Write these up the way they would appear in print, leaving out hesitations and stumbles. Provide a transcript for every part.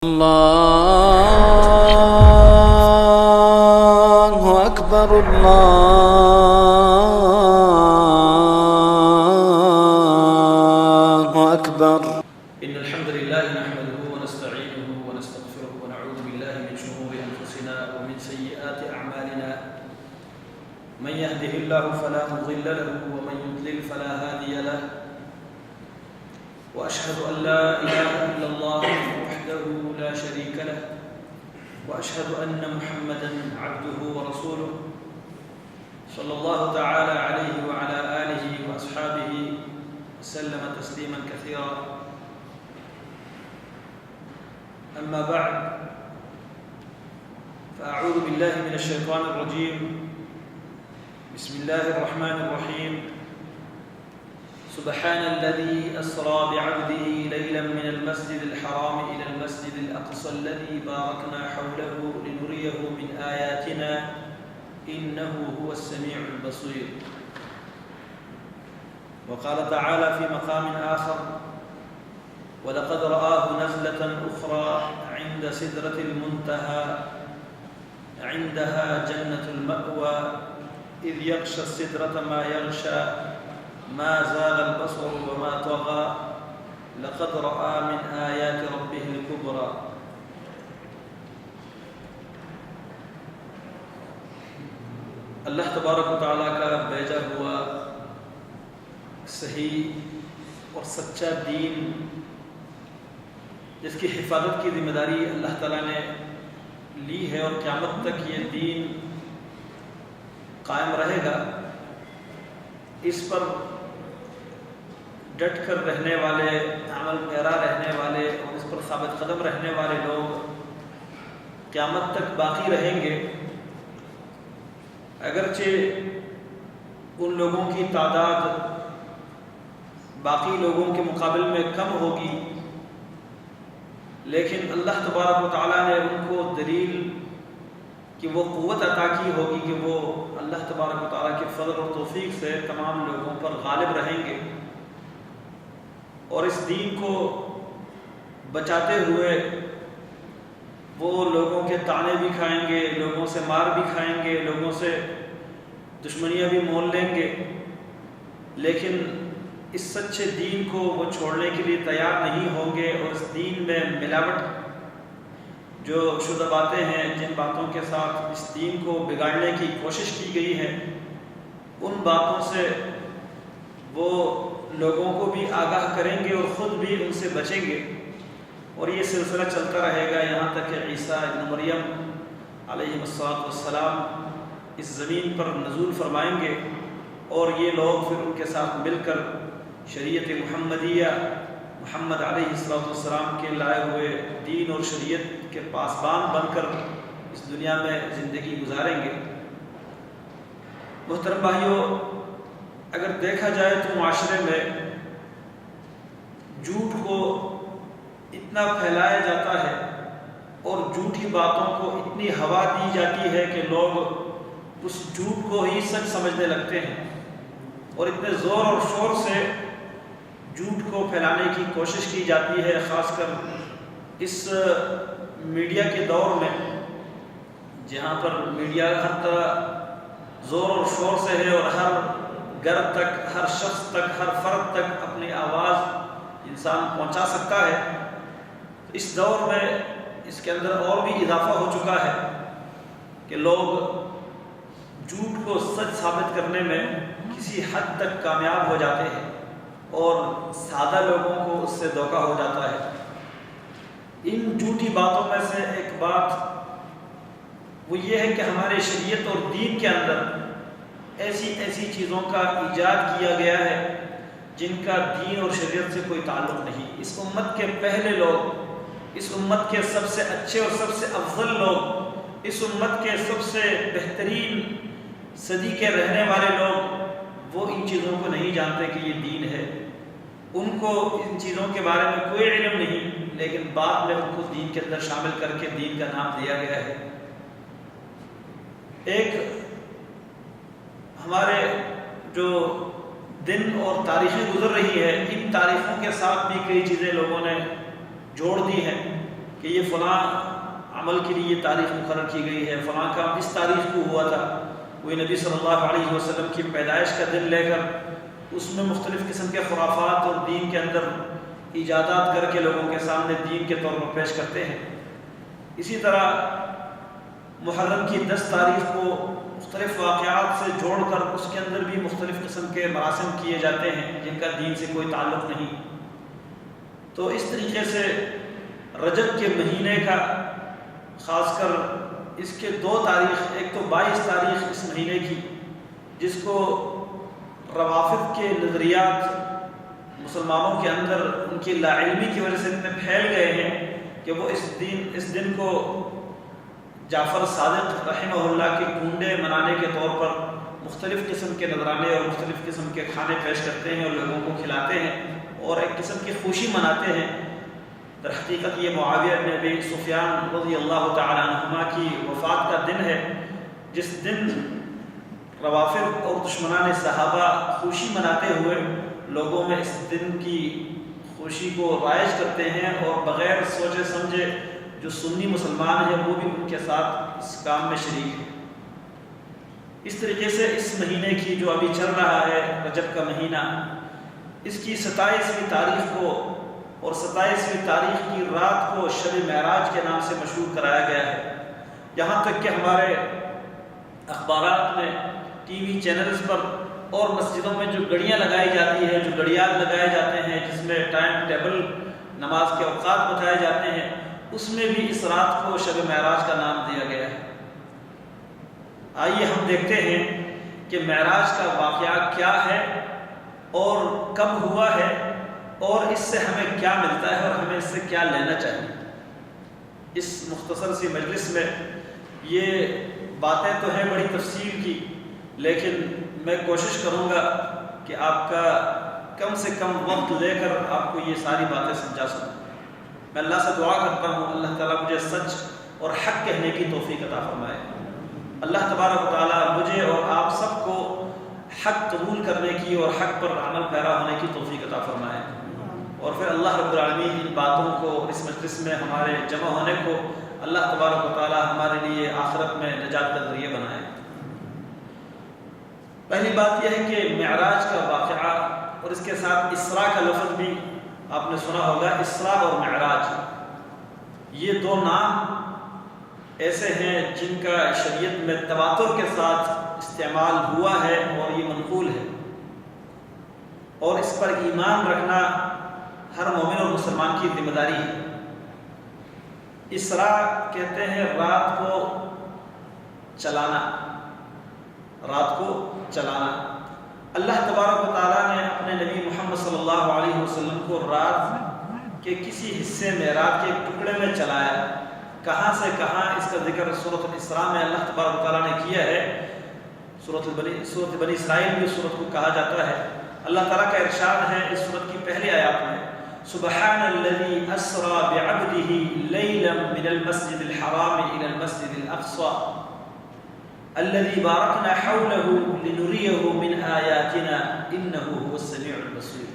الله أكبر الله أكبر. إن الحمد لله نحمده ونستعينه ونستغفره ونعوذ بالله من شرور أنفسنا ومن سيئات أعمالنا. من يهده الله فلا مضل له ومن يضلل فلا هادي له. وأشهد أن لا إله إلا الله وحده لا شريك له وأشهد أن محمدا عبده ورسوله صلى الله تعالى عليه وعلى آله وأصحابه وسلم تسليما كثيرا. أما بعد، فأعوذ بالله من الشيطان الرجيم. بسم الله الرحمن الرحيم. سبحان الذي أسرى بعبده ليلا من المسجد الحرام إلى المسجد الأقصى الذي باركنا حوله لنريه من آياتنا إنه هو السميع البصير. وقال تعالى في مقام آخر: ولقد رآه نزلة أخرى عند سدرة المنتهى عندها جنة المأوى إذ يغشى السدرة ما يغشى ما زاغ البصر وما طغى لقد رأى من آيات ربه الكبرى. اللہ تبارک و تعالیٰ کا بھیجا ہوا صحیح اور سچا دین، جس کی حفاظت کی ذمہ داری اللہ تعالیٰ نے لی ہے اور قیامت تک یہ دین قائم رہے گا، اس پر ڈٹ کر رہنے والے، عمل پیرا رہنے والے اور اس پر ثابت قدم رہنے والے لوگ قیامت تک باقی رہیں گے۔ اگرچہ ان لوگوں کی تعداد باقی لوگوں کے مقابل میں کم ہوگی، لیکن اللہ تبارک و تعالیٰ نے ان کو دلیل کہ وہ قوت عطا کی ہوگی کہ وہ اللہ تبارک و تعالیٰ کے فضل اور توفیق سے تمام لوگوں پر غالب رہیں گے اور اس دین کو بچاتے ہوئے وہ لوگوں کے طعنے بھی کھائیں گے، لوگوں سے مار بھی کھائیں گے، لوگوں سے دشمنیاں بھی مول لیں گے، لیکن اس سچے دین کو وہ چھوڑنے کے لیے تیار نہیں ہوں گے اور اس دین میں ملاوٹ جو شدہ باتیں ہیں، جن باتوں کے ساتھ اس دین کو بگاڑنے کی کوشش کی گئی ہے، ان باتوں سے وہ لوگوں کو بھی آگاہ کریں گے اور خود بھی ان سے بچیں گے، اور یہ سلسلہ چلتا رہے گا یہاں تک کہ عیسیٰ ابن مریم علیہ السلام اس زمین پر نزول فرمائیں گے اور یہ لوگ پھر ان کے ساتھ مل کر شریعت محمدیہ، محمد علیہ السلام کے لائے ہوئے دین اور شریعت کے پاسبان بن کر اس دنیا میں زندگی گزاریں گے۔ محترم بھائیوں، اگر دیکھا جائے تو معاشرے میں جھوٹ کو اتنا پھیلایا جاتا ہے اور جھوٹی باتوں کو اتنی ہوا دی جاتی ہے کہ لوگ اس جھوٹ کو ہی سچ سمجھنے لگتے ہیں اور اتنے زور اور شور سے جھوٹ کو پھیلانے کی کوشش کی جاتی ہے، خاص کر اس میڈیا کے دور میں جہاں پر میڈیا ہر طرح زور اور شور سے ہے اور ہر گھر تک، ہر شخص تک، ہر فرد تک اپنی آواز انسان پہنچا سکتا ہے۔ اس دور میں اس کے اندر اور بھی اضافہ ہو چکا ہے کہ لوگ جھوٹ کو سچ ثابت کرنے میں کسی حد تک کامیاب ہو جاتے ہیں اور سادہ لوگوں کو اس سے دھوکہ ہو جاتا ہے۔ ان جھوٹی باتوں میں سے ایک بات وہ یہ ہے کہ ہمارے شریعت اور دین کے اندر ایسی چیزوں کا ایجاد کیا گیا ہے جن کا دین اور شریعت سے کوئی تعلق نہیں۔ اس امت کے پہلے لوگ، اس امت کے سب سے اچھے اور سب سے افضل لوگ، اس امت کے سب سے بہترین صدی کے رہنے والے لوگ، وہ ان چیزوں کو نہیں جانتے کہ یہ دین ہے۔ ان کو ان چیزوں کے بارے میں کوئی علم نہیں، لیکن بعد میں ان کو دین کے اندر شامل کر کے دین کا نام دیا گیا ہے۔ ایک ہمارے جو دن اور تاریخیں گزر رہی ہے، ان تاریخوں کے ساتھ بھی کئی چیزیں لوگوں نے جوڑ دی ہیں کہ یہ فلاں عمل کے لیے یہ تاریخ مقرر کی گئی ہے، فلاں کام اس تاریخ کو ہوا تھا، کوئی نبی صلی اللہ علیہ وسلم کی پیدائش کا دن لے کر اس میں مختلف قسم کے خرافات اور دین کے اندر ایجادات کر کے لوگوں کے سامنے دین کے طور پر پیش کرتے ہیں۔ اسی طرح محرم کی 10 تاریخ کو مختلف واقعات سے جوڑ کر اس کے اندر بھی مختلف قسم کے مراسم کیے جاتے ہیں جن کا دین سے کوئی تعلق نہیں۔ تو اس طریقے سے رجب کے مہینے کا خاص کر اس کے 2 تاریخ، ایک تو 22 تاریخ اس مہینے کی، جس کو روافض کے نظریات مسلمانوں کے اندر ان کی لا علمی کی وجہ سے اتنے پھیل گئے ہیں کہ وہ اس دن کو جعفر صادق رحمہ اللہ کے کنڈے منانے کے طور پر مختلف قسم کے نذرانے اور مختلف قسم کے کھانے پیش کرتے ہیں اور لوگوں کو کھلاتے ہیں اور ایک قسم کی خوشی مناتے ہیں۔ در حقیقت یہ معاویہ بن ابی سفیان رضی اللہ تعالی عنہما کی وفات کا دن ہے، جس دن روافض اور دشمنان صحابہ خوشی مناتے ہوئے لوگوں میں اس دن کی خوشی کو رائج کرتے ہیں اور بغیر سوچے سمجھے جو سنی مسلمان ہیں وہ بھی ان کے ساتھ اس کام میں شریک ہیں۔ اس طریقے سے اس مہینے کی جو ابھی چل رہا ہے رجب کا مہینہ، اس کی 27ویں تاریخ کو اور 27ویں تاریخ کی رات کو شب معراج کے نام سے مشہور کرایا گیا ہے۔ یہاں تک کہ ہمارے اخبارات میں، ٹی وی چینلز پر اور مسجدوں میں جو گھڑیاں لگائی جاتی ہیں، جو گھڑیال لگائے جاتے ہیں جس میں ٹائم ٹیبل نماز کے اوقات بتائے جاتے ہیں، اس میں بھی اس رات کو شب معراج کا نام دیا گیا ہے۔ آئیے ہم دیکھتے ہیں کہ معراج کا واقعہ کیا ہے اور کب ہوا ہے اور اس سے ہمیں کیا ملتا ہے اور ہمیں اس سے کیا لینا چاہیے۔ اس مختصر سی مجلس میں یہ باتیں تو ہیں بڑی تفصیل کی، لیکن میں کوشش کروں گا کہ آپ کا کم سے کم وقت لے کر آپ کو یہ ساری باتیں سمجھا سکوں۔ میں اللہ سے دعا کرتا ہوں اللہ تعالیٰ مجھے سچ اور حق کہنے کی توفیق عطا فرمائے۔ اللہ تبارک و تعالیٰ مجھے اور آپ سب کو حق قبول کرنے کی اور حق پر عمل پیرا ہونے کی توفیق عطا فرمائے، اور پھر اللہ رب العالمین ان باتوں کو اس مجلس میں ہمارے جمع ہونے کو اللہ تبارک و تعالیٰ ہمارے لیے آخرت میں نجات کا ذریعہ بنائے۔ پہلی بات یہ ہے کہ معراج کا واقعہ اور اس کے ساتھ اسراء کا لفظ بھی آپ نے سنا ہوگا۔ اسراء اور معراج یہ 2 نام ایسے ہیں جن کا شریعت میں تواتر کے ساتھ استعمال ہوا ہے اور یہ منقول ہے، اور اس پر ایمان رکھنا ہر مومن اور مسلمان کی ذمہ داری ہے۔ اسراء کہتے ہیں رات کو چلانا، رات کو چلانا۔ اللہ تبارک و تعالیٰ نے اپنے نبی محمد صلی اللہ علیہ وسلم کو رات کے کسی حصے میں، رات کے ایک ٹکڑے میں چلایا۔ کہاں سے کہاں اس کا ذکر سورۃ الاسراء میں اللہ تبارک و تعالیٰ نے کیا ہے۔ سورۃ بنی اسرائیل بھی اس سورۃ کو کہا جاتا ہے۔ اللہ تعالیٰ کا ارشاد ہے اس سورۃ کی پہلی آیات میں، سبحان الذی اسری بعبدہ لیلا من المسجد الحرام الی المسجد الاقصی الذي باركنا حوله لنريه من آياتنا إنه هو السميع البصير۔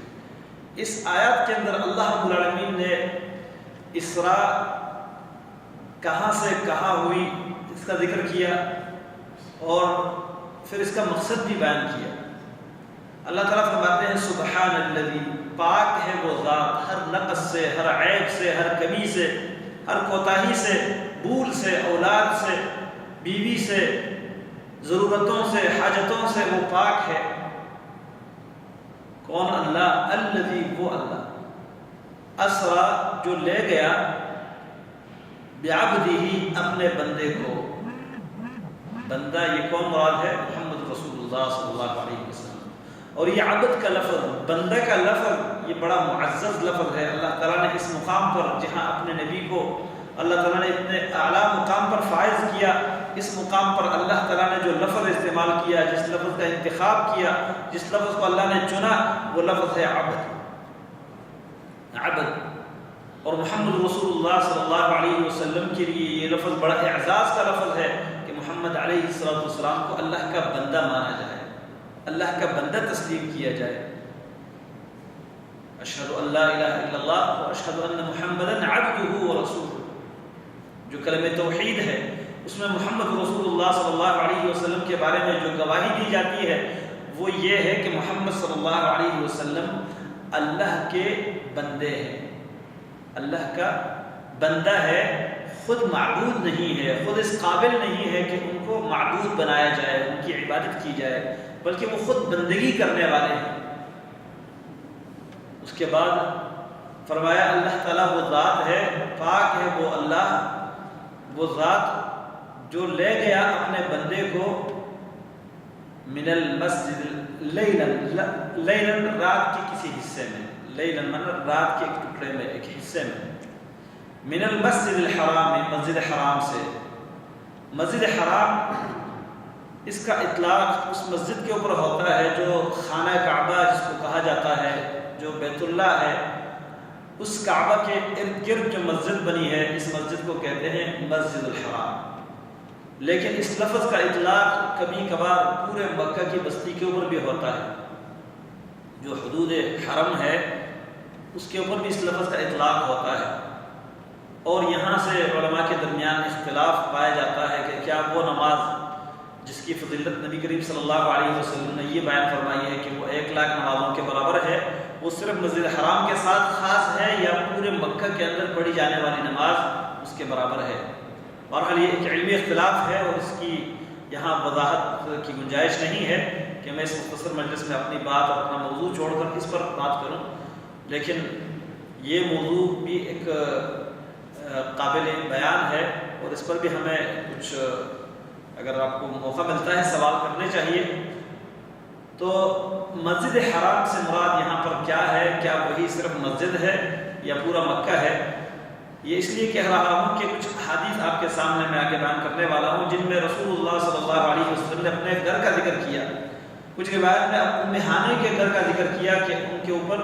اس آیات کے اندر اللہ رب العالمین نے اسراء کہاں سے کہاں ہوئی اس کا ذکر کیا اور پھر اس کا مقصد بھی بیان کیا۔ اللہ تعالیٰ فرماتے ہیں سبحان الذی، پاک ہے وہ ذات ہر نقص سے، ہر عیب سے، ہر کمی سے، ہر کوتاہی سے، بھول سے، اولاد سے، بیوی سے، ضرورتوں سے، حاجتوں سے وہ پاک ہے۔ کون؟ اللہ، الذی، وہ اللہ، اسرا، جو لے گیا، بعبدہ، اپنے بندے کو۔ بندہ یہ کون مراد ہے؟ محمد رسول اللہ صلی اللہ علیہ وسلم۔ اور یہ عبد کا لفظ، بندہ کا لفظ، یہ بڑا معزز لفظ ہے۔ اللہ تعالیٰ نے اس مقام پر جہاں اپنے نبی کو اللہ تعالیٰ نے اتنے اعلیٰ مقام پر فائز کیا، اس مقام پر اللہ تعالیٰ نے جو لفظ استعمال کیا، جس لفظ کا انتخاب کیا، جس لفظ کو اللہ نے چنا، وہ لفظ ہے عبد۔ عبد، اور محمد رسول اللہ صلی اللہ علیہ وسلم کے لیے یہ لفظ بڑا اعزاز کا لفظ ہے کہ محمد علیہ السلام کو اللہ کا بندہ مانا جائے، اللہ کا بندہ تسلیم کیا جائے۔ اشہد ان لا الہ الا اللہ واشہد ان محمدا عبدہ ورسولہ۔ جو کلمہ توحید ہے، اس میں محمد رسول اللہ صلی اللہ علیہ وسلم کے بارے میں جو گواہی دی جاتی ہے وہ یہ ہے کہ محمد صلی اللہ علیہ وسلم اللہ کے بندے ہیں، اللہ کا بندہ ہے، خود معبود نہیں ہے، خود اس قابل نہیں ہے کہ ان کو معبود بنایا جائے، ان کی عبادت کی جائے، بلکہ وہ خود بندگی کرنے والے ہیں۔ اس کے بعد فرمایا اللہ تعالیٰ وہ ذات ہے، پاک ہے وہ اللہ، وہ ذات جو لے گیا اپنے بندے کو من المسجد لیلاً رات کے کسی حصے میں، لیلاً مطلب رات کے ایک ٹکڑے میں، ایک حصے میں، من المسجد الحرام، مسجد حرام سے۔ مسجد حرام اس کا اطلاق اس مسجد کے اوپر ہوتا ہے جو خانہ کعبہ جس کو کہا جاتا ہے، جو بیت اللہ ہے، اس کعبہ کے ارد گرد جو مسجد بنی ہے اس مسجد کو کہتے ہیں مسجد الحرام۔ لیکن اس لفظ کا اطلاق کبھی کبھار پورے مکہ کی بستی کے اوپر بھی ہوتا ہے، جو حدود حرم ہے اس کے اوپر بھی اس لفظ کا اطلاق ہوتا ہے۔ اور یہاں سے علماء کے درمیان اختلاف پایا جاتا ہے کہ کیا وہ نماز جس کی فضیلت نبی کریم صلی اللہ علیہ وسلم نے یہ بیان فرمائی ہے کہ وہ 1,00,000 نمازوں کے برابر ہے، وہ صرف مسجد حرام کے ساتھ خاص ہے یا پورے مکہ کے اندر پڑھی جانے والی نماز اس کے برابر ہے؟ بہرحال یہ ایک علمی اختلاف ہے اور اس کی یہاں وضاحت کی گنجائش نہیں ہے کہ میں اس مختصر مجلس میں اپنی بات اور اپنا موضوع چھوڑ کر اس پر بات کروں، لیکن یہ موضوع بھی ایک قابل بیان ہے اور اس پر بھی ہمیں کچھ اگر آپ کو موقع ملتا ہے سوال کرنے چاہیے۔ تو مسجد حرام سے مراد یہاں پر کیا ہے؟ کیا وہی صرف مسجد ہے یا پورا مکہ ہے؟ یہ اس لیے کہہ رہا ہوں کہ کچھ حدیث آپ کے سامنے میں آگے بیان کرنے والا ہوں جن میں رسول اللہ صلی اللہ علیہ وسلم نے اپنے گھر کا ذکر کیا۔ کچھ روایت میں ام ہانی کے گھر کا ذکر کیا کہ ان کے اوپر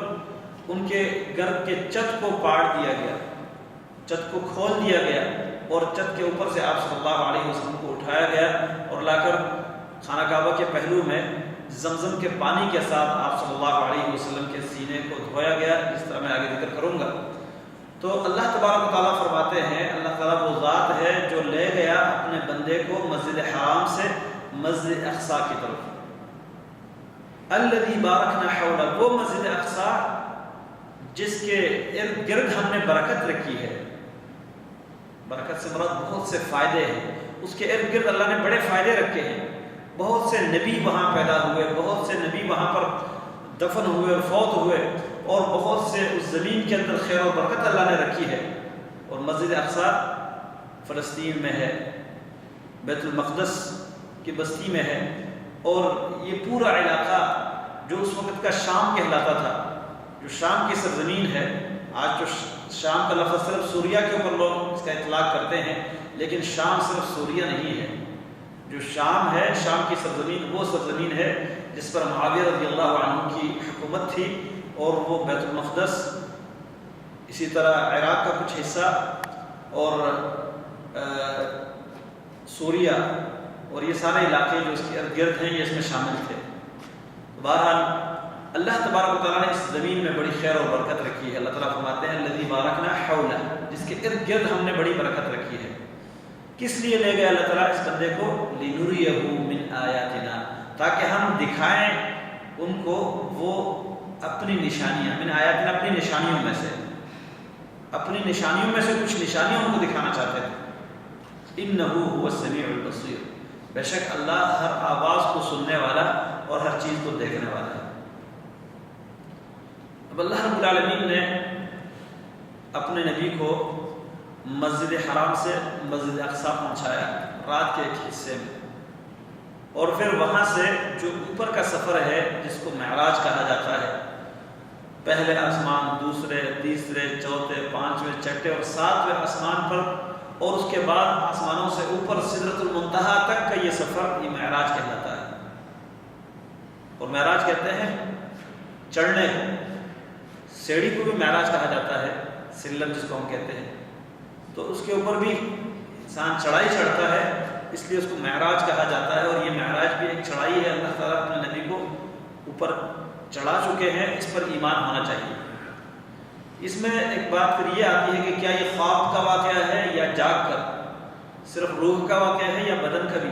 ان کے گھر کے چھت کو پاڑ دیا گیا، چھت کو کھول دیا گیا اور چھت کے اوپر سے آپ صلی اللہ علیہ وسلم کو اٹھایا گیا اور لا کر خانہ کعبہ کے پہلو میں زمزم کے پانی کے ساتھ آپ صلی اللہ علیہ وسلم کے سینے کو دھویا گیا، جس طرح میں آگے ذکر کروں گا۔ تو اللہ تبارک و تعالیٰ فرماتے ہیں اللہ تعالیٰ وہ ذات ہے جو لے گیا اپنے بندے کو مسجد حرام سے مسجد اقصی کی طرف، الذی بارکنا حولہ، وہ مسجد اقصی جس کے ارد گرد ہم نے برکت رکھی ہے۔ برکت سے مراد بہت سے فائدے ہیں، اس کے ارد گرد اللہ نے بڑے فائدے رکھے ہیں، بہت سے نبی وہاں پیدا ہوئے، بہت سے نبی وہاں پر دفن ہوئے اور فوت ہوئے، اور بہت سے اس زمین کے اندر خیر و برکت اللہ نے رکھی ہے۔ اور مسجد اقصی فلسطین میں ہے، بیت المقدس کی بستی میں ہے، اور یہ پورا علاقہ جو اس وقت کا شام کہلاتا تھا، جو شام کی سرزمین ہے، آج تو شام کا لفظ صرف سوریہ کے اوپر لوگ اس کا اطلاق کرتے ہیں، لیکن شام صرف سوریہ نہیں ہے، جو شام ہے، شام کی سرزمین وہ سرزمین ہے جس پر معاویہ رضی اللہ عنہ کی حکومت تھی، اور وہ بیت المقدس، اسی طرح عراق کا کچھ حصہ اور سوریہ، اور یہ سارے علاقے جو اس کے ارد گرد ہیں یہ اس میں شامل تھے۔ بہرحال اللہ تبارک و تعالیٰ نے اس زمین میں بڑی خیر اور برکت رکھی ہے۔ اللہ تعالیٰ فرماتے ہیں الذی بارکنا حولہ، جس کے ارد گرد ہم نے بڑی برکت رکھی ہے۔ کس لیے لے گئے اللہ تعالیٰ اس بندے کو؟ لنریہ من آیاتنا، تاکہ ہم دکھائیں ان کو وہ اپنی نشانیاں، من آیاتنا اپنی نشانیوں میں سے، اپنی نشانیوں میں سے کچھ نشانیوں ان کو دکھانا چاہتے تھے۔ انہ هو السمیع البصیر، بے شک اللہ ہر آواز کو سننے والا اور ہر چیز کو دیکھنے والا ہے۔ اب اللہ رب العالمین نے اپنے نبی کو مسجد حرام سے مسجد اقصی پہنچایا رات کے ایک حصے میں، اور پھر وہاں سے جو اوپر کا سفر ہے جس کو معراج کہا جاتا ہے، پہلے آسمان، دوسرے، تیسرے، چوتھے، پانچویں، چھٹے اور ساتویں آسمان پر، اور اس کے بعد آسمانوں سے اوپر سدرۃ المنتہا تک کا یہ سفر، یہ معراج کہلاتا ہے۔ اور معراج کہتے ہیں چڑھنے کو، سیڑھی کو بھی معراج کہا جاتا ہے، سلم جس کو ہم کہتے ہیں، تو اس کے اوپر بھی انسان چڑھائی چڑھتا ہے، اس لیے اس کو معراج کہا جاتا ہے۔ اور یہ معراج بھی ایک چڑھائی ہے، اللہ تعالیٰ اپنے نبی کو اوپر چڑھا چکے ہیں، اس پر ایمان ہونا چاہیے۔ اس میں ایک بات پھر یہ آتی ہے کہ کیا یہ خواب کا واقعہ ہے یا جاگ کر، صرف روح کا واقعہ ہے یا بدن کا بھی؟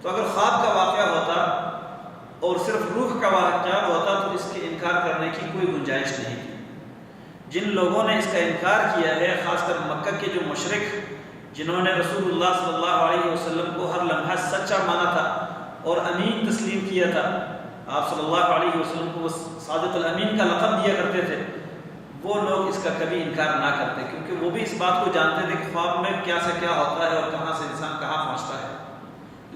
تو اگر خواب کا واقعہ ہوتا اور صرف روح کا واقعہ ہوتا تو اس کے انکار کرنے کی کوئی گنجائش نہیں تھی۔ جن لوگوں نے اس کا انکار کیا ہے، خاص کر مکہ کے جو مشرک جنہوں نے رسول اللہ صلی اللہ علیہ وسلم کو ہر لمحہ سچا مانا تھا اور امین تسلیم کیا تھا، آپ صلی اللہ علیہ وسلم کو وہ صادق الامین کا لقب دیا کرتے تھے، وہ لوگ اس کا کبھی انکار نہ کرتے، کیونکہ وہ بھی اس بات کو جانتے تھے کہ خواب میں کیا سے کیا ہوتا ہے اور کہاں سے انسان کہاں پہنچتا ہے۔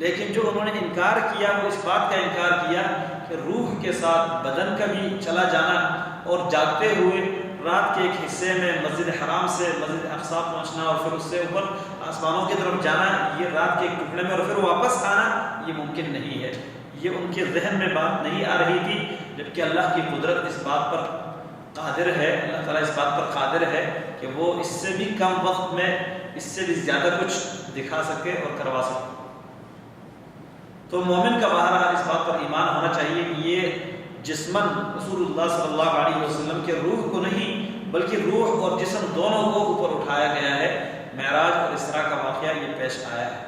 لیکن جو انہوں نے انکار کیا وہ اس بات کا انکار کیا کہ روح کے ساتھ بدن کا بھی چلا جانا اور جاگتے ہوئے رات کے ایک حصے میں مسجد حرام سے مسجد اقصی پہنچنا اور پھر اس سے اوپر آسمانوں کی طرف جانا، یہ رات کے ایک ٹکڑے میں اور پھر واپس آنا، یہ ممکن نہیں ہے۔ یہ ان کے ذہن میں بات نہیں آ رہی تھی، جبکہ اللہ کی قدرت اس بات پر قادر ہے، اللہ تعالیٰ اس بات پر قادر ہے کہ وہ اس سے بھی کم وقت میں اس سے بھی زیادہ کچھ دکھا سکے اور کروا سکے۔ تو مومن کا بہرحال اس بات پر ایمان ہونا چاہیے کہ یہ جسماً رسول اللہ صلی اللہ علیہ وسلم کے روح کو نہیں بلکہ روح اور جسم دونوں کو اوپر اٹھایا گیا ہے۔ معراج اور اسراء کا واقعہ یہ پیش آیا ہے۔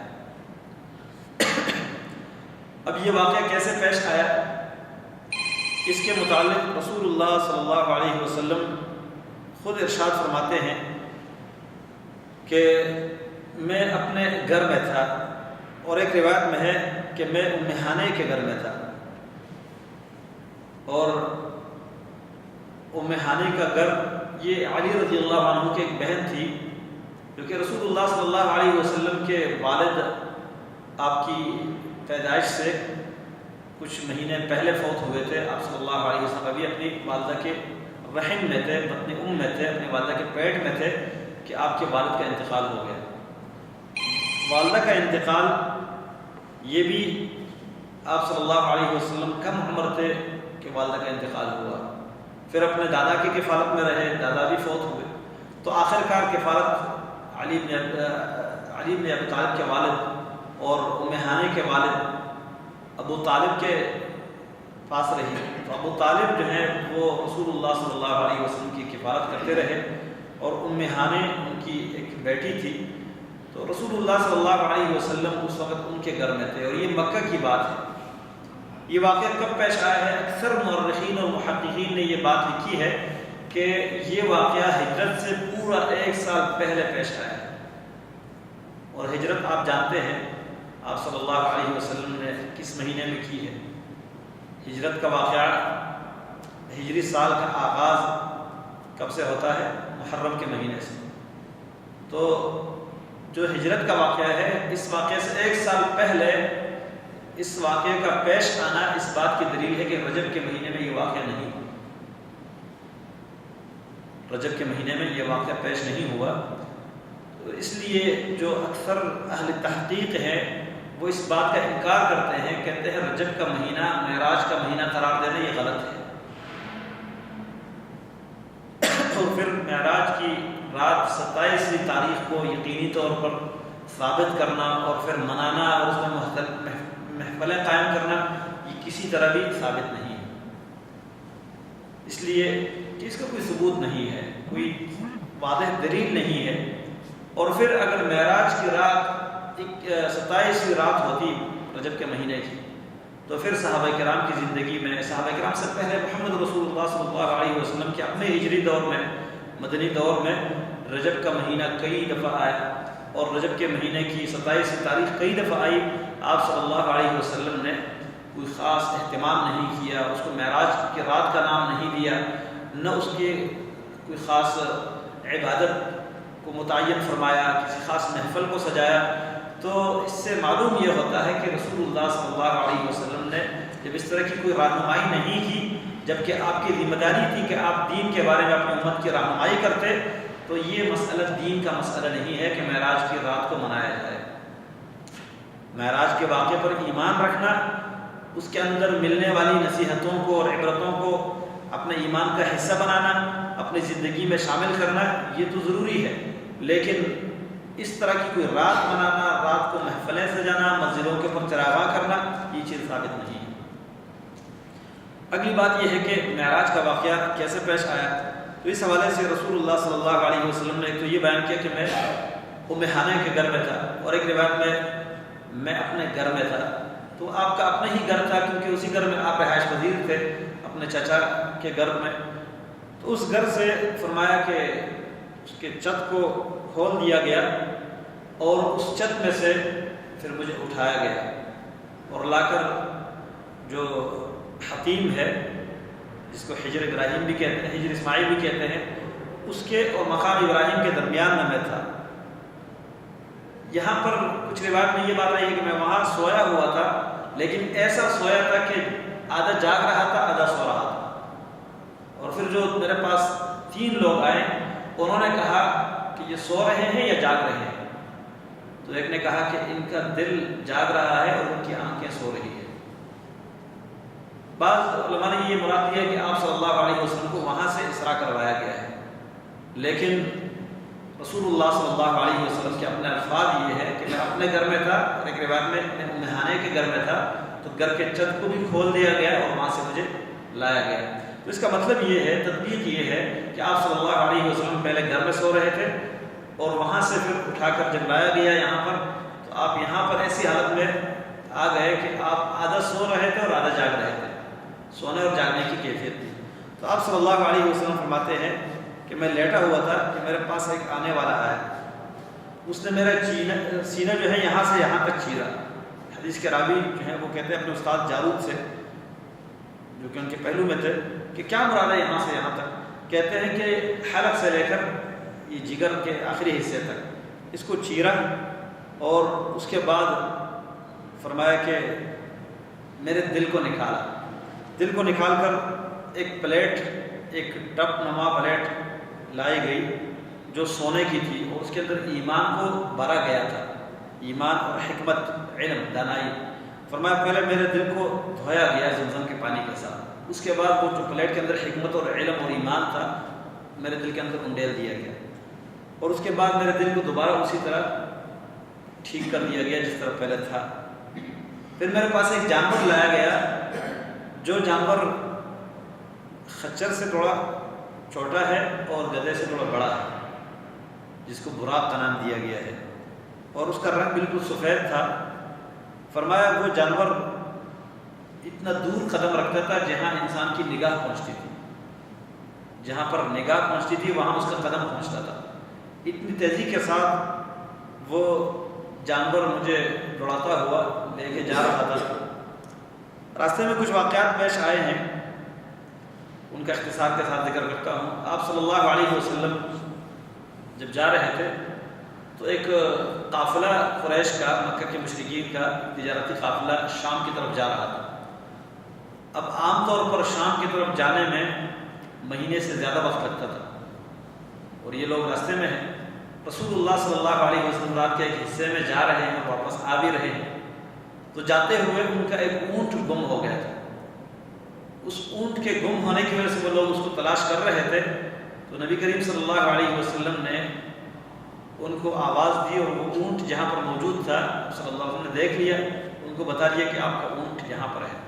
اب یہ واقعہ کیسے پیش آیا، اس کے متعلق رسول اللہ صلی اللہ علیہ وسلم خود ارشاد فرماتے ہیں کہ میں اپنے گھر میں تھا، اور ایک روایت میں ہے کہ میں ام ہانے کے گھر میں تھا، اور ام ہانے کا گھر یہ علی رضی اللہ عنہ کی ایک بہن تھی، جو کہ رسول اللہ صلی اللہ علیہ وسلم کے والد آپ کی پیدائش سے کچھ مہینے پہلے فوت ہوئے تھے۔ آپ صلی اللہ علیہ وسلم ابھی اپنی والدہ کے رحم میں تھے، اپنی میں تھے، اپنی والدہ کے پیٹ میں تھے کہ آپ کے والد کا انتقال ہو گیا۔ والدہ کا انتقال یہ بھی آپ صلی اللہ علیہ وسلم کم عمر تھے کہ والدہ کا انتقال ہوا، پھر اپنے دادا کی کفالت میں رہے، دادا بھی فوت ہوئے، تو آخر کار کفالت علی بن ابی طالب کے والد اور ام ہانے کے والد ابو طالب کے پاس رہی۔ تو ابو طالب جو ہیں وہ رسول اللہ صلی اللہ علیہ وسلم کی کفالت کرتے رہے، اور ام ہانے ان کی ایک بیٹی تھی۔ تو رسول اللہ صلی اللہ علیہ وسلم اس وقت ان کے گھر میں تھے، اور یہ مکہ کی بات ہے۔ یہ واقعہ کب پیش آیا ہے؟ اکثر مورخین اور محققین نے یہ بات لکھی ہے کہ یہ واقعہ ہجرت سے پورا 1 سال پہلے پیش آیا ہے، اور ہجرت آپ جانتے ہیں آپ صلی اللہ علیہ وسلم نے کس مہینے میں کی ہے۔ ہجرت کا واقعہ ہجری سال کا آغاز کب سے ہوتا ہے؟ محرم کے مہینے سے۔ تو جو ہجرت کا واقعہ ہے، اس واقعے سے 1 سال پہلے اس واقعے کا پیش آنا اس بات کی دلیل ہے کہ رجب کے مہینے میں یہ واقعہ نہیں ہوا، رجب کے مہینے میں یہ واقعہ پیش نہیں ہوا۔ تو اس لیے جو اکثر اہل تحقیق ہیں وہ اس بات کا انکار کرتے ہیں، کہتے ہیں رجب کا مہینہ معراج کا مہینہ قرار دینا یہ غلط ہے، اور پھر معراج کی رات 27ویں تاریخ کو یقینی طور پر ثابت کرنا اور پھر منانا اور اس میں محفلیں قائم کرنا یہ کسی طرح بھی ثابت نہیں ہے، اس لیے کہ اس کا کوئی ثبوت نہیں ہے، کوئی واضح دلیل نہیں ہے۔ اور پھر اگر معراج کی رات 27ویں رات ہوتی رجب کے مہینے کی، تو پھر صحابہ کرام کی زندگی میں، صحابہ کرام سے پہلے محمد رسول اللہ صلی اللہ علیہ وسلم کے اپنے ہجری دور میں، مدنی دور میں رجب کا مہینہ کئی دفعہ آیا، اور رجب کے مہینے کی 27ویں تاریخ کئی دفعہ آئی۔ آپ صلی اللہ علیہ وسلم نے کوئی خاص اہتمام نہیں کیا، اس کو معراج کی رات کا نام نہیں دیا، نہ اس کے کوئی خاص عبادت کو متعین فرمایا، کسی خاص محفل کو سجایا۔ تو اس سے معلوم یہ ہوتا ہے کہ رسول اللہ صلی اللہ علیہ وسلم نے جب اس طرح کی کوئی رہنمائی نہیں کی، جبکہ آپ کی ذمہ داری تھی کہ آپ دین کے بارے میں اپنی امت کی رہنمائی کرتے، تو یہ مسئلہ دین کا مسئلہ نہیں ہے کہ معراج کی رات کو منایا جائے۔ معراج کے واقعے پر ایمان رکھنا، اس کے اندر ملنے والی نصیحتوں کو اور عبرتوں کو اپنے ایمان کا حصہ بنانا، اپنی زندگی میں شامل کرنا، یہ تو ضروری ہے، لیکن اس طرح کی کوئی رات منانا، رات کو محفلیں سجانا، مسجدوں کے اوپر چراغاں کرنا، یہ چیز ثابت نہیں ہے۔ اگلی بات یہ ہے کہ معراج کا واقعہ کیسے پیش آیا؟ تو اس حوالے سے رسول اللہ صلی اللہ علیہ وسلم نے ایک تو یہ بیان کیا کہ میں ام ہانہ کے گھر میں تھا، اور ایک روایت میں اپنے گھر میں تھا۔ تو آپ کا اپنا ہی گھر تھا کیونکہ اسی گھر میں آپ رہائش پذیر تھے اپنے چچا کے گھر میں۔ تو اس گھر سے فرمایا کہ اس کے چھت کو کھول دیا گیا اور اس چھت میں سے پھر مجھے اٹھایا گیا اور لا کر جو حتیم ہے جس کو حجر ابراہیم بھی کہتے ہیں، حجر اسماعیل بھی کہتے ہیں، اس کے اور مقام ابراہیم کے درمیان میں تھا۔ یہاں پر کچھ روایت میں یہ بات آئی ہے کہ میں وہاں سویا ہوا تھا، لیکن ایسا سویا تھا کہ آدھا جاگ رہا تھا آدھا سو رہا تھا۔ اور پھر جو میرے پاس 3 لوگ آئے، انہوں نے کہا کہ یہ سو رہے ہیں یا جاگ رہے ہیں؟ تو ایک نے کہا کہ ان کا دل جاگ رہا ہے اور ان کی آنکھیں سو رہی ہے۔ بعض علماء نے یہ مراد دیا کہ آپ صلی اللہ علیہ وسلم کو وہاں سے اسراء کروایا گیا ہے، لیکن رسول اللہ صلی اللہ علیہ وسلم کے اپنے الفاظ یہ ہے کہ میں اپنے گھر میں تھا، اور ایک روایت میں ام ہانہ کے گھر میں تھا، تو گھر کے چھت کو بھی کھول دیا گیا اور وہاں سے مجھے لایا گیا۔ تو اس کا مطلب یہ ہے، تطبیق یہ ہے کہ آپ صلی اللہ علیہ وسلم پہلے گھر میں سو رہے تھے اور وہاں سے پھر اٹھا کر جب لایا گیا یہاں پر، تو آپ یہاں پر ایسی حالت میں آ گئے کہ آپ آدھا سو رہے تھے اور آدھا جاگ رہے تھے، سونے اور جاگنے کی کیفیت تھی۔ تو آپ صلی اللہ علیہ وسلم فرماتے ہیں کہ میں لیٹا ہوا تھا کہ میرے پاس ایک آنے والا آیا، اس نے میرا سینہ جو ہے یہاں سے یہاں تک چیرا۔ حدیث کے راوی جو ہیں وہ کہتے ہیں اپنے استاد جارود سے، جو کہ ان کے پہلو میں تھے، کہ کیا مراد ہے یہاں سے یہاں تک؟ کہتے ہیں کہ حلق سے لے کر یہ جگر کے آخری حصے تک اس کو چیرا، اور اس کے بعد فرمایا کہ میرے دل کو نکالا۔ دل کو نکال کر ایک پلیٹ، ایک ٹپ نما پلیٹ لائی گئی جو سونے کی تھی، اور اس کے اندر ایمان کو بھرا گیا تھا، ایمان اور حکمت، علم، دانائی۔ فرمایا پہلے میرے دل کو دھویا گیا زمزم کے پانی کے ساتھ، اس کے بعد وہ جو پلیٹ کے اندر حکمت اور علم اور ایمان تھا میرے دل کے اندر انڈیل دیا گیا، اور اس کے بعد میرے دل کو دوبارہ اسی طرح ٹھیک کر دیا گیا جس طرح پہلے تھا۔ پھر میرے پاس ایک جانور لایا گیا جو جانور خچر سے تھوڑا چھوٹا ہے اور گدھے سے تھوڑا بڑا ہے، جس کو براق کا نام دیا گیا ہے، اور اس کا رنگ بالکل سفید تھا۔ فرمایا وہ جانور اتنا دور قدم رکھتا تھا جہاں انسان کی نگاہ پہنچتی تھی، جہاں پر نگاہ پہنچتی تھی وہاں اس کا قدم پہنچتا تھا۔ اتنی تیزی کے ساتھ وہ جانور مجھے دوڑاتا ہوا لے کے جا رہا تھا۔ راستے میں کچھ واقعات پیش آئے ہیں، ان کا اختصار کے ساتھ ذکر کرتا ہوں۔ آپ صلی اللہ علیہ وسلم جب جا رہے تھے تو ایک قافلہ قریش کا، مکہ کے مشرکین کا تجارتی قافلہ شام کی طرف جا رہا تھا۔ اب عام طور پر شام کی طرف جانے میں مہینے سے زیادہ وقت لگتا تھا، اور یہ لوگ راستے میں ہیں۔ رسول اللہ صلی اللہ علیہ وسلم رات کے ایک حصے میں جا رہے ہیں اور واپس آ بھی رہے ہیں، تو جاتے ہوئے ان کا ایک اونٹ گم ہو گیا تھا۔ اس اونٹ کے گم ہونے کی وجہ سے وہ لوگ اس کو تلاش کر رہے تھے، تو نبی کریم صلی اللہ علیہ وسلم نے ان کو آواز دی، اور وہ اونٹ جہاں پر موجود تھا صلی اللہ علیہ وسلم نے دیکھ لیا، ان کو بتا دیا کہ آپ کا اونٹ یہاں پر ہے،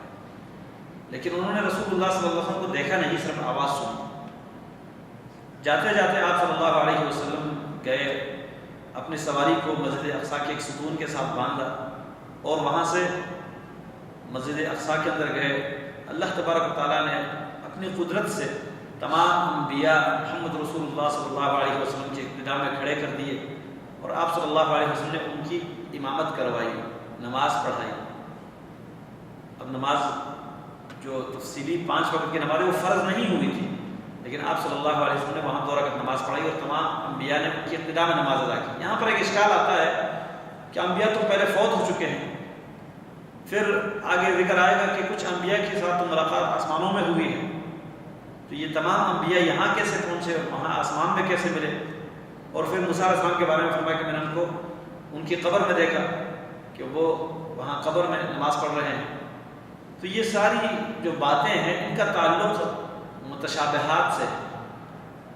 لیکن انہوں نے رسول اللہ صلی اللہ علیہ وسلم کو دیکھا نہیں، صرف آواز سنی۔ جاتے جاتے آپ صلی اللہ علیہ وسلم گئے، اپنی سواری کو مسجد اقصیٰ کے ایک ستون کے ساتھ باندھا، اور وہاں سے مسجد اقصیٰ کے اندر گئے۔ اللہ تبارک و تعالیٰ نے اپنی قدرت سے تمام انبیاء محمد رسول اللہ صلی اللہ علیہ وسلم کے ابتدا میں کھڑے کر دیے، اور آپ صلی اللہ علیہ وسلم نے ان کی امامت کروائی، نماز پڑھائی۔ اب نماز جو تفصیلی 5 وقت کی نماز ہے وہ فرض نہیں ہوئی تھی، لیکن آپ صلی اللہ علیہ وسلم نے وہاں 2 رکعت نماز پڑھائی، اور تمام انبیاء نے ان کی ابتدا میں نماز ادا کی۔ یہاں پر ایک اشکال آتا ہے کہ انبیاء تو پہلے فوت ہو چکے ہیں، پھر آگے ذکر آئے گا کہ کچھ انبیاء کے ساتھ تو ملاقات آسمانوں میں ہوئی ہے، تو یہ تمام انبیاء یہاں کیسے پہنچے اور وہاں آسمان میں کیسے ملے؟ اور پھر موسیٰ علیہ السلام کے بارے میں فرمایا کہ میں نے ان کو ان کی قبر میں دیکھا کہ وہ وہاں قبر میں نماز پڑھ رہے ہیں۔ تو یہ ساری جو باتیں ہیں ان کا تعلق متشابہات سے،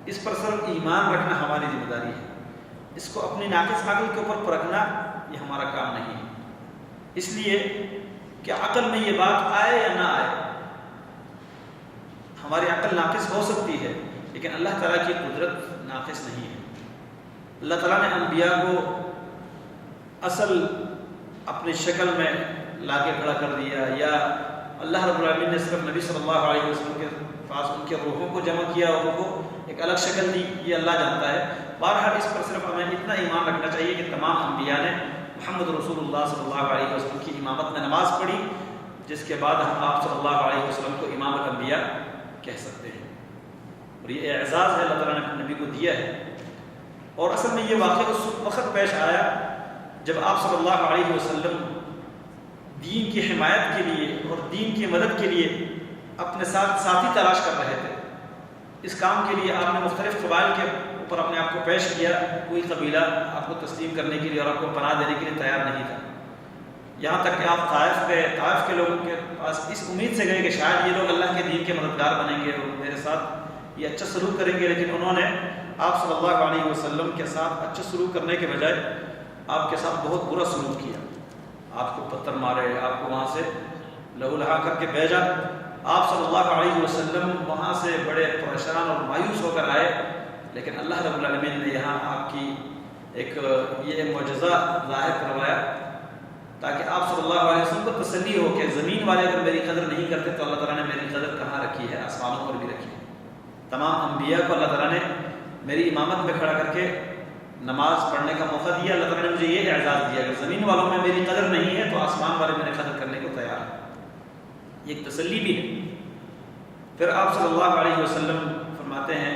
اس پر صرف ایمان رکھنا ہماری ذمہ داری ہے، اس کو اپنی ناقص عقل کے اوپر پرکھنا یہ ہمارا کام نہیں ہے۔ اس لیے کہ عقل میں یہ بات آئے یا نہ آئے، ہماری عقل ناقص ہو سکتی ہے، لیکن اللہ تعالیٰ کی قدرت ناقص نہیں ہے۔ اللہ تعالیٰ نے انبیاء کو اصل اپنی شکل میں لا کے کھڑا کر دیا، یا اللہ رب العالمین نے صرف نبی صلی اللہ علیہ وسلم کے پاس ان کے روحوں کو جمع کیا اور ان کو ایک الگ شکل دی، یہ اللہ جانتا ہے۔ بہرحال اس پر صرف ہمیں اتنا ایمان رکھنا چاہیے کہ تمام انبیاء نے محمد رسول اللہ صلی اللہ علیہ وسلم کی امامت میں نماز پڑھی، جس کے بعد ہم آپ صلی اللہ علیہ وسلم کو امام الانبیاء کہہ سکتے ہیں، اور یہ اعزاز ہے اللہ تعالیٰ نے اپنے نبی کو دیا ہے۔ اور اصل میں یہ واقعہ اس وقت پیش آیا جب آپ صلی اللہ علیہ وسلم دین کی حمایت کے لیے اور دین کی مدد کے لیے اپنے ساتھ ساتھی تلاش کر رہے تھے۔ اس کام کے لیے آپ نے مختلف قبائل کے اوپر اپنے آپ کو پیش کیا، کوئی قبیلہ آپ کو تسلیم کرنے کے لیے اور آپ کو پناہ دینے کے لیے تیار نہیں تھا، یہاں تک کہ آپ طائف گئے، طائف کے لوگوں کے پاس اس امید سے گئے کہ شاید یہ لوگ اللہ کے دین کے مددگار بنیں گے اور میرے ساتھ یہ اچھا سلوک کریں گے، لیکن انہوں نے آپ صلی اللہ علیہ وسلم کے ساتھ اچھا سلوک کرنے کے بجائے آپ کے ساتھ بہت برا سلوک کیا، آپ کو پتھر مارے، آپ کو وہاں سے لہو لہا کر کے بھیجا۔ آپ صلی اللہ علیہ وسلم وہاں سے بڑے پریشان اور مایوس ہو کر آئے، لیکن اللہ رب العالمین نے یہاں آپ کی ایک یہ معجزہ ظاہر کروایا تاکہ آپ صلی اللہ علیہ وسلم کو تسلی ہو کہ زمین والے اگر میری قدر نہیں کرتے تو اللہ تعالیٰ نے میری قدر کہاں رکھی ہے، آسمانوں پر بھی رکھی ہے۔ تمام انبیاء کو اللہ تعالیٰ نے میری امامت میں کھڑا کر کے نماز پڑھنے کا موقع دیا، اللہ تعالیٰ نے مجھے یہ اعزاز دیا کہ زمین والوں میں میری قدر نہیں ہے تو آسمان والے میرے قدر کرنے کو تیار ہے، یہ ایک تسلی بھی ہے۔ پھر آپ صلی اللہ علیہ وسلم فرماتے ہیں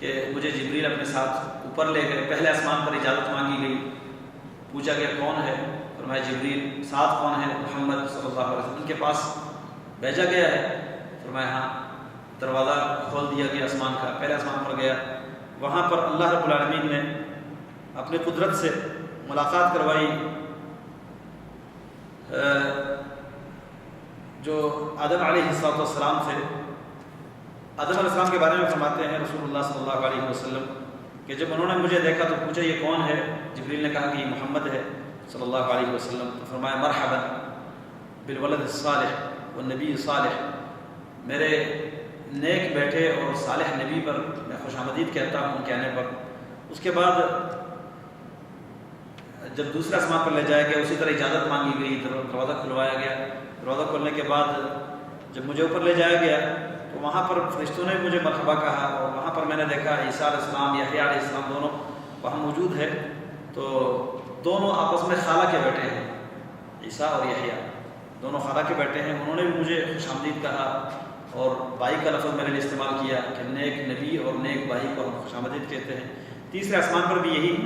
کہ مجھے جبریل اپنے ساتھ اوپر لے گئے، پہلے آسمان پر اجازت مانگی گئی، پوچھا گیا کون ہے، فرمایا جبریل، ساتھ کون ہے، محمد صلی اللہ علیہ وسلم کے پاس بھیجا گیا ہے، فرمایا ہاں، دروازہ کھول دیا گیا آسمان کا، پہلے آسمان پر گیا، وہاں پر اللہ رب العالمین نے اپنی قدرت سے ملاقات کروائی، جو آدم علیہ السلام تھے۔ آدم علیہ السلام کے بارے میں فرماتے ہیں رسول اللہ صلی اللہ علیہ وسلم کہ جب انہوں نے مجھے دیکھا تو پوچھا یہ کون ہے، جبریل نے کہا کہ یہ محمد ہے صلی اللہ علیہ وسلم، تو فرمایا مرحبا بالولد الصالح والنبی صالح، میرے نیک بیٹے اور صالح نبی پر میں خوش آمدید کہتا ہوں کہنے پر۔ اس کے بعد جب دوسرے آسمان پر لے جایا گیا اسی طرح اجازت مانگی گئی، دروازہ کھلوایا گیا، دروازہ کھولنے کے بعد جب مجھے اوپر لے جایا گیا تو وہاں پر فرشتوں نے مجھے مرحبا کہا، اور وہاں پر میں نے دیکھا عیسیٰ علیہ السلام، یحییٰ علیہ السلام دونوں وہاں موجود ہے، تو دونوں آپس میں خالہ کے بیٹے ہیں، عیسیٰ اور یحییٰ دونوں خالہ کے بیٹے ہیں، انہوں نے بھی مجھے خوش آمدید کہا اور بھائی کا لفظ میں نے استعمال کیا کہ نیک نبی اور نیک بھائی کو ہم خوش آمدید کہتے ہیں۔ تیسرے آسمان پر بھی یہی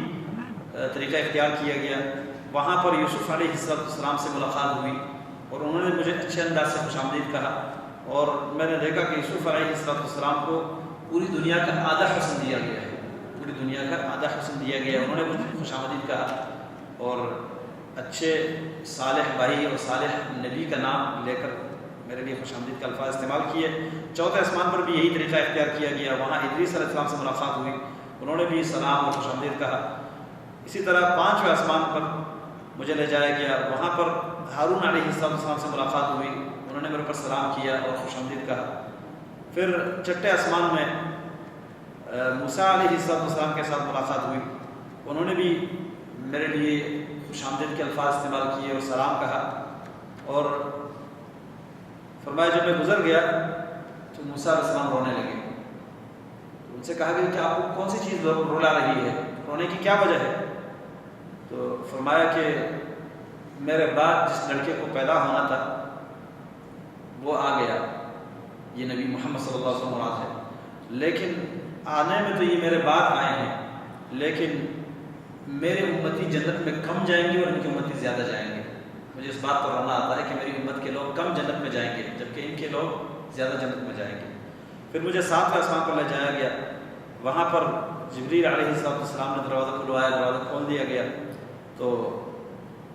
طریقہ اختیار کیا گیا، وہاں پر یوسف علیہ السلام سے ملاقات ہوئی اور انہوں نے مجھے اچھے انداز سے خوش آمدید کہا، اور میں نے دیکھا کہ یوسف علیہ السلام کو پوری دنیا کا آدھا حسن دیا گیا ہے، پوری دنیا کا آدھا حسن دیا گیا ہے، انہوں نے مجھے خوش آمدید کہا اور اچھے صالح بھائی اور صالح نبی کا نام لے کر میرے لیے خوش آمدید کا الفاظ استعمال کیے۔ چوتھے آسمان پر بھی یہی طریقہ اختیار کیا گیا، وہاں ادریس علیہ السلام سے ملاقات ہوئی، انہوں نے بھی سلام اور خوش آمدید کہا۔ اسی طرح پانچویں آسمان پر مجھے لے جایا گیا، وہاں پر ہارون علیہ السلام سے ملاقات ہوئی، انہوں نے میرے پر سلام کیا اور خوش آمدید کہا۔ پھر چھٹے آسمان میں موسیٰ علیہ السلام کے ساتھ ملاقات ہوئی، انہوں نے بھی میرے لیے خوش آمدید کے الفاظ استعمال کیے اور سلام کہا، اور فرمایا جب میں گزر گیا تو موسیٰ علیہ السلام رونے لگے، تو ان سے کہا گیا کہ آپ کو کون سی چیز رلا رہی ہے، رونے کی کیا وجہ ہے؟ تو فرمایا کہ میرے بعد جس لڑکے کو پیدا ہونا تھا وہ آ گیا، یہ نبی محمد صلی اللہ علیہ وسلم مراد ہے، لیکن آنے میں تو یہ میرے بعد آئے ہیں، لیکن میرے امتی جنت میں کم جائیں گے اور ان کی امتی زیادہ جائیں گے۔ مجھے اس بات پر رونا آتا ہے کہ میری امت کے لوگ کم جنت میں جائیں گے جبکہ ان کے لوگ زیادہ جنت میں جائیں گے۔ پھر مجھے ساتویں آسمان پر لے جایا گیا، وہاں پر جبریل علیہ السلام نے دروازہ کھلوایا، دروازہ کھول دیا گیا، تو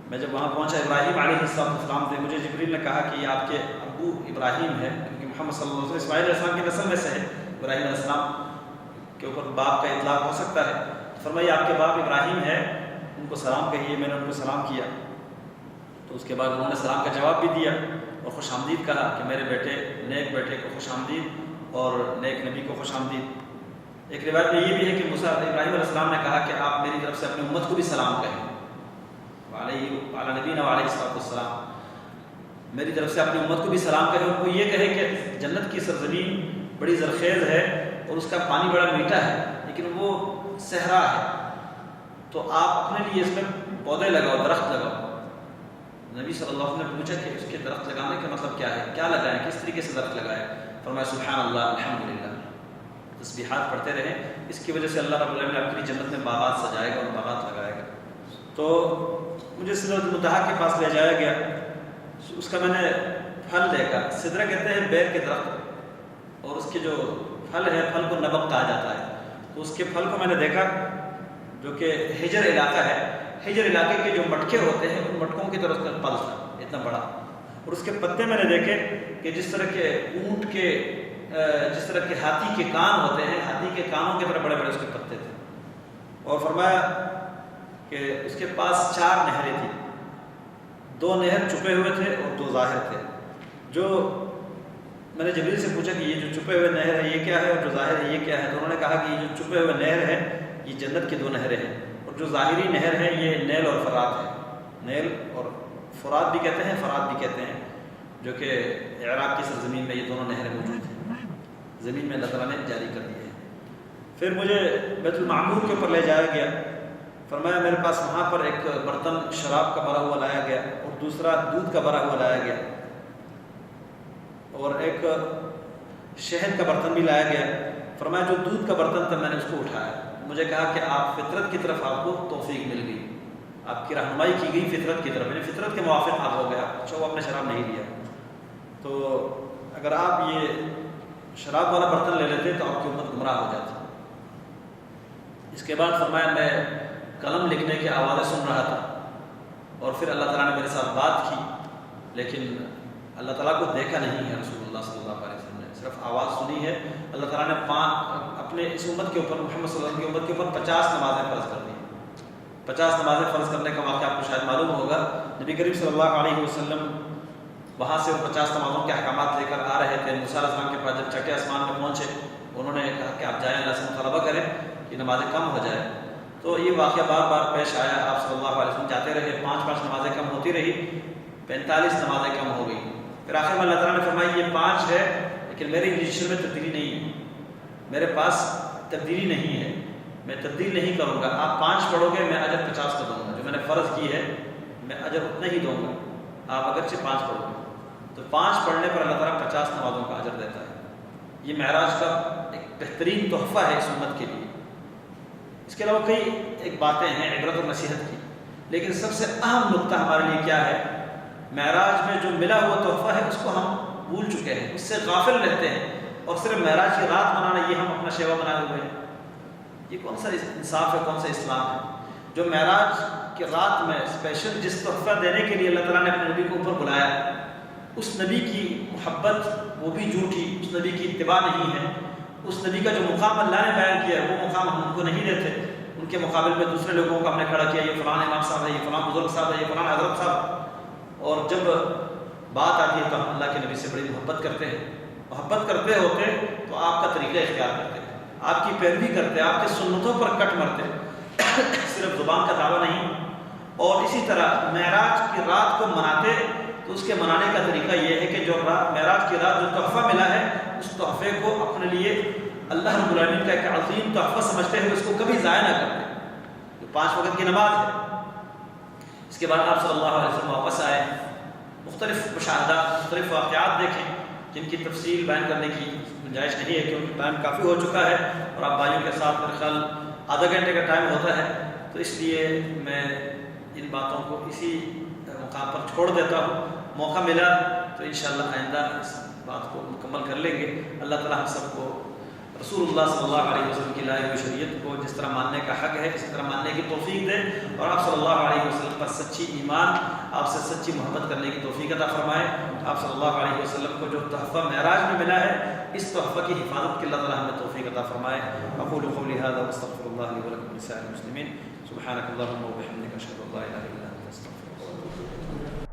میں جب وہاں پہنچا ابراہیم علیہ السلام تھے، مجھے جبریل نے کہا کہ یہ آپ کے ابو ابراہیم ہے، کیونکہ محمد صلی اللہ علیہ وسلم اسماعیل علیہ السلام کی نسل میں سے ہے، ابراہیم علیہ السلام کے اوپر باپ کا اطلاق ہو سکتا ہے، فرمایا آپ کے باپ ابراہیم ہے، ان کو سلام کہیے۔ میں نے ان کو سلام کیا تو اس کے بعد انہوں نے سلام کا جواب بھی دیا اور خوش آمدید کہا کہ میرے بیٹے نیک بیٹے کو خوش آمدید اور نیک نبی کو خوش آمدید۔ ایک روایت میں یہ بھی ہے کہ موسیٰ ابراہیم علیہ السلام نے کہا کہ آپ میری طرف سے اپنی امت کو بھی سلام کہیں، وعلی نبینا وعلیہ السلام، میری طرف سے اپنی امت کو بھی سلام کہیں، ان کو یہ کہے کہ جنت کی سرزمین بڑی زرخیز ہے اور اس کا پانی بڑا میٹھا ہے، لیکن وہ صحرا ہے، تو آپ اپنے لیے اس میں پودے لگاؤ، درخت لگاؤ۔ نبی صلی اللہ علیہ وسلم نے پوچھا کہ اس کے درخت لگانے کا مطلب کیا ہے، کیا لگائیں، کس طریقے سے درخت لگائے؟ فرمایا سبحان اللہ الحمدللہ، تسبیحات پڑھتے رہیں، اس کی وجہ سے اللہ رب العالمین آپ کی جنت میں باغات سجائے گا اور باغات لگائے گا۔ تو مجھے سدرۃ المنتہا کے پاس لے جایا گیا، اس کا میں نے پھل دیکھا، سدرہ کہتے ہیں بیر کے درخت، اور اس کے جو پھل ہے، پھل کو نبق کہا جاتا ہے، تو اس کے پھل کو میں نے دیکھا جو کہ حجر علاقہ ہے، حجر علاقے کے جو مٹکے ہوتے ہیں ان مٹکوں کی طرح اس کا پھل تھا اتنا بڑا، اور اس کے پتے میں نے دیکھے کہ جس طرح کے اونٹ کے جس طرح کے ہاتھی کے کان ہوتے ہیں، ہاتھی کے کانوں کی طرح بڑے بڑے اس کے پتے تھے، اور فرمایا کہ اس کے پاس 4 نہریں تھیں، 2 نہر چھپے ہوئے تھے اور 2 ظاہر تھے۔ جو میں نے جبریل سے پوچھا کہ یہ جو چھپے ہوئے نہر ہے یہ کیا ہے اور جو ظاہر ہے یہ کیا ہے، تو انہوں نے کہا کہ یہ جو چھپے ہوئے نہر ہے یہ جنت کی 2 نہریں ہیں، اور جو ظاہری نہر ہے یہ نیل اور فرات ہے۔ نیل اور فرات بھی کہتے ہیں، فرات بھی کہتے ہیں، جو کہ عراق کی سرزمین میں یہ دونوں نہریں موجود ہیں، زمین میں اللہ تعالیٰ نے جاری کر دی ہے۔ پھر مجھے بیت المعمور کے اوپر لے جایا گیا، فرمایا میرے پاس وہاں پر ایک برتن شراب کا بھرا ہوا لایا گیا اور دوسرا دودھ کا بھرا ہوا لایا گیا، اور ایک شہد کا برتن بھی لایا گیا۔ فرمایا جو دودھ کا برتن تھا میں نے اس کو اٹھایا، مجھے کہا کہ آپ فطرت کی طرف آپ کو توفیق مل گئی، آپ کی رہنمائی کی گئی فطرت کی طرف، یعنی فطرت کے موافق آپ ہو گیا، اچھا وہ آپ نے شراب نہیں لیا، تو اگر آپ یہ شراب والا برتن لے لیتے تو آپ کی امت گمراہ ہو جاتی۔ اس کے بعد فرمایا میں قلم لکھنے کی آوازیں سن رہا تھا، اور پھر اللہ تعالیٰ نے میرے ساتھ بات کی، لیکن اللہ تعالیٰ کو دیکھا نہیں ہے رسول اللہ صلی اللہ علیہ وسلم نے، صرف آواز سنی ہے۔ اللہ تعالیٰ نے اپنے اس امت کے اوپر، محمد صلی اللہ علیہ وسلم کی امت کے اوپر 50 نمازیں فرض کر دی۔ 50 نمازیں فرض کرنے کا واقعہ آپ کو شاید معلوم ہوگا، نبی کریم صلی اللہ علیہ وسلم وہاں سے 50 نمازوں کے احکامات لے کر آ رہے تھے۔ موسیٰ علیہ السلام کے پاس جب چھٹے آسمان میں پہنچے، انہوں نے کہا کہ آپ جائیں اللہ سے مطالبہ کریں کہ نمازیں کم ہو جائے، تو یہ واقعہ بار بار پیش آیا، آپ صلی اللہ علیہ وسلم جاتے رہے، 5 نمازیں کم ہوتی رہی، 45 نمازیں کم ہو گئی، پھر آخر میں اللہ تعالیٰ نے فرمایا یہ 5 ہے لیکن میری رجسٹر میں تبدیلی نہیں ہے، میرے پاس تبدیلی نہیں ہے، میں تبدیل نہیں کروں گا، آپ 5 پڑھو گے میں اجر 50 کا دوں گا، جو میں نے فرض کی ہے میں اجر اتنا ہی دوں گا، آپ اگرچہ 5 پڑھو گے، تو 5 پڑھنے پر اللہ تعالیٰ 50 نمازوں کا اجر دیتا ہے۔ یہ معراج کا ایک بہترین تحفہ ہے اس امت کے لیے۔ اس کے علاوہ کئی ایک باتیں ہیں عبرت اور نصیحت کی، لیکن سب سے اہم نقطہ ہمارے لیے کیا ہے، معراج میں جو ملا ہوا تحفہ ہے اس کو ہم بھول چکے ہیں، اس سے غافل رہتے ہیں، اور صرف معراج کی رات منانا یہ ہم اپنا شیوا بنائے ہوئے ہیں۔ یہ کون سا انصاف ہے، کون سا اسلام ہے؟ جو معراج کی رات میں اسپیشل جس تحفہ دینے کے لیے اللہ تعالیٰ نے اپنے نبی کو اوپر بلایا، اس نبی کی محبت وہ بھی جھوٹی، اس نبی کی اتباع نہیں ہے، اس نبی کا جو مقام اللہ نے بیان کیا ہے وہ مقام ہم ان کو نہیں دیتے، ان کے مقابل میں دوسرے لوگوں کو ہم نے کھڑا کیا، یہ فلاں امام صاحب ہے، یہ فلاں بزرگ صاحب ہے، یہ فلاں حضرت صاحب، اور جب بات آتی ہے تو ہم اللہ کے نبی سے بڑی محبت کرتے ہیں، محبت کرتے ہوتے تو آپ کا طریقہ اختیار کرتے، آپ کی پیروی کرتے، آپ کے سنتوں پر کٹ مرتے، صرف زبان کا دعویٰ نہیں۔ اور اسی طرح معراج کی رات کو مناتے تو اس کے منانے کا طریقہ یہ ہے کہ جو معراج کی رات جو تحفہ ملا ہے اس تحفے کو اپنے لیے اللہ رب العالمین کا ایک عظیم تحفہ سمجھتے ہوئے اس کو کبھی ضائع نہ کرتے، جو 5 وقت کی نماز ہے۔ اس کے بعد آپ صلی اللہ علیہ وسلم واپس آئے، مختلف مشاہدات، مختلف واقعات دیکھیں جن کی تفصیل بیان کرنے کی گنجائش نہیں ہے کیونکہ ٹائم کافی ہو چکا ہے، اور آپ بھائیوں کے ساتھ میرے خیال آدھا گھنٹے کا ٹائم ہوتا ہے، تو اس لیے میں ان باتوں کو اسی مقام پر چھوڑ دیتا ہوں۔ موقع ملا تو انشاءاللہ آئندہ اس بات کو مکمل کر لیں گے۔ اللہ تعالیٰ ہم سب کو رسول اللہ صلی اللہ علیہ وسلم کی لائی ہوئی شریعت کو جس طرح ماننے کا حق ہے اسی طرح ماننے کی توفیق دے، اور آپ صلی اللہ علیہ وسلم پر سچی ایمان، آپ سے سچی محبت کرنے کی توفیق عطا فرمائے۔ آپ صلی اللہ علیہ وسلم کو جو تحفہ معراج میں ملا ہے اس تحفہ کی حفاظت کی اللہ تعالیٰ ہمیں توفیق عطا فرمائے۔ اقول قولی هذا واستغفر الله لي ولكم ولسائر المسلمين، سبحانك اللهم وبحمدك اشهد ان لا اله الا انت استغفرك واتوب اليك۔